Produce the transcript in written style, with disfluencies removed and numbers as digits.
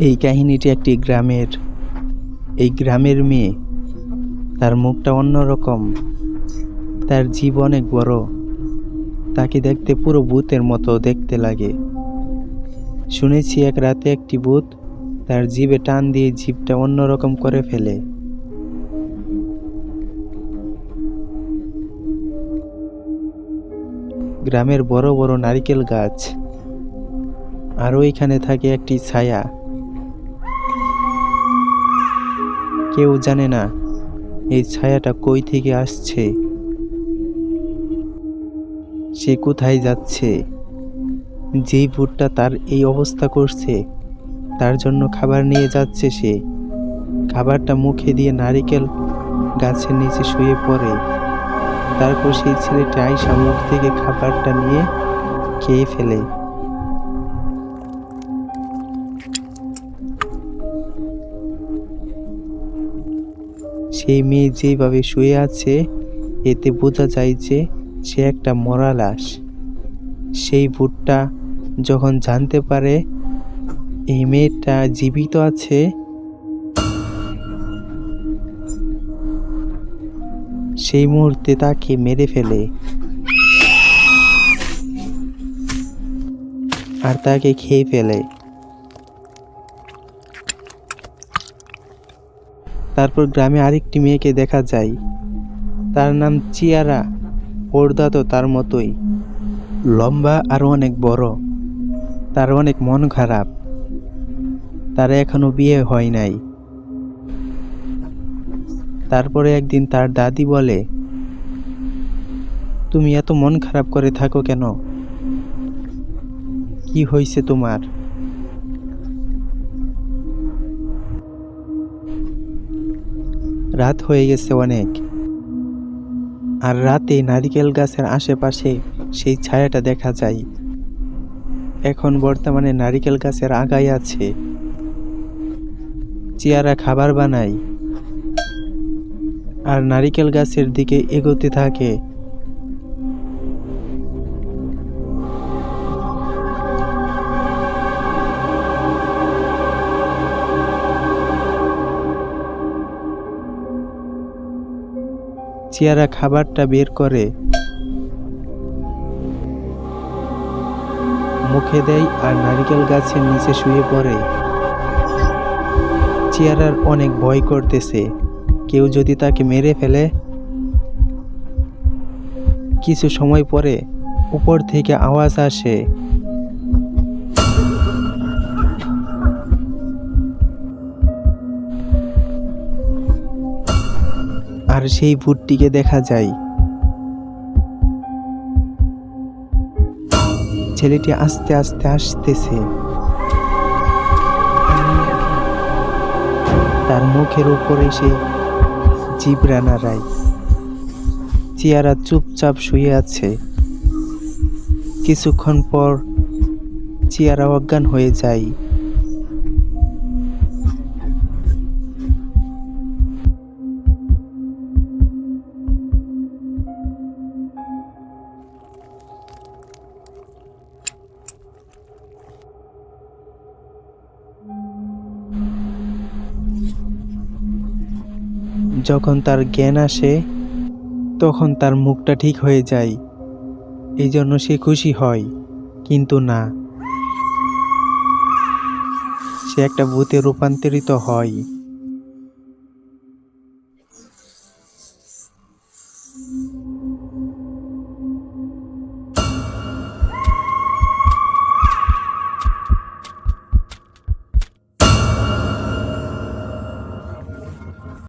এই কাহিনীটি একটি গ্রামের। এই গ্রামের মেয়ে, তার মুখটা অন্যরকম, তার জিভ অনেক বড়, তাকে দেখতে পুরো ভূতের মতো দেখতে লাগে। শুনেছি এক রাতে একটি ভূত তার জিভে টান দিয়ে জিভটা অন্যরকম করে ফেলে। গ্রামের বড় বড় নারিকেল গাছ, আর ওইখানে থাকে একটি ছায়া। কেউ জানে না এই ছায়াটা কই থেকে আসছে, সে কোথায় যাচ্ছে। যেই ভূতটা তার এই অবস্থা করছে, তার জন্য খাবার নিয়ে যাচ্ছে সে। খাবারটা মুখে দিয়ে নারিকেল গাছের নিচে শুয়ে পড়ে। তারপর সেই ছেলেটা আইসা মুখ থেকে খাবারটা নিয়ে খেয়ে ফেলে। সেই মেয়ে যেভাবে শুয়ে আছে, এতে বোঝা যায় যে সে একটা মরা লাশ। সেই ভূতটা যখন জানতে পারে এই মেয়েটা জীবিত আছে, সেই মুহূর্তে তাকে মেরে ফেলে আর তাকে খেয়ে ফেলে। তারপর গ্রামে আরেকটি মেয়েকে দেখা যায়, তার নাম চিয়ারা। ওর দাঁতও তার মতোই লম্বা আর অনেক বড়। তার অনেক মন খারাপ, তার এখনো বিয়ে হয় নাই। তারপরে একদিন তার দাদি বলে, তুমি এত মন খারাপ করে থাকো কেন? কি হয়েছে তোমার? রাত হয়ে গেছে অনেক, আর রাতে নারিকেল গাছের আশেপাশে সেই ছায়াটা দেখা যায়। এখন বর্তমানে নারিকেল গাছের আগায় আছে। চিয়ারা খাবার বানায় আর নারিকেল গাছের দিকে এগোতে থাকে। চিয়ারা খাবারটা বের করে মুখে দেয় আর নারিকেল গাছের নিচে শুয়ে পড়ে। চিয়ারার অনেক ভয় করতেছে, কেউ যদি তাকে মেরে ফেলে। কিছু সময় পরে উপর থেকে আওয়াজ আসে, আর সেই ভূতটিকে দেখা যায়। ছেলেটি আস্তে আস্তে আসতেছে, তার মুখের উপরে সে জিব্রা নাড়ায়। চিয়ারা চুপচাপ শুয়ে আছে। কিছুক্ষণ পর চিয়ারা অজ্ঞান হয়ে যায়। যখন তার জ্ঞান আসে, তখন তার মুখটা ঠিক হয়ে যায়। এই জন্য সে খুশি হয়, কিন্তু না, সে একটা ভূতে রূপান্তরিত হয়।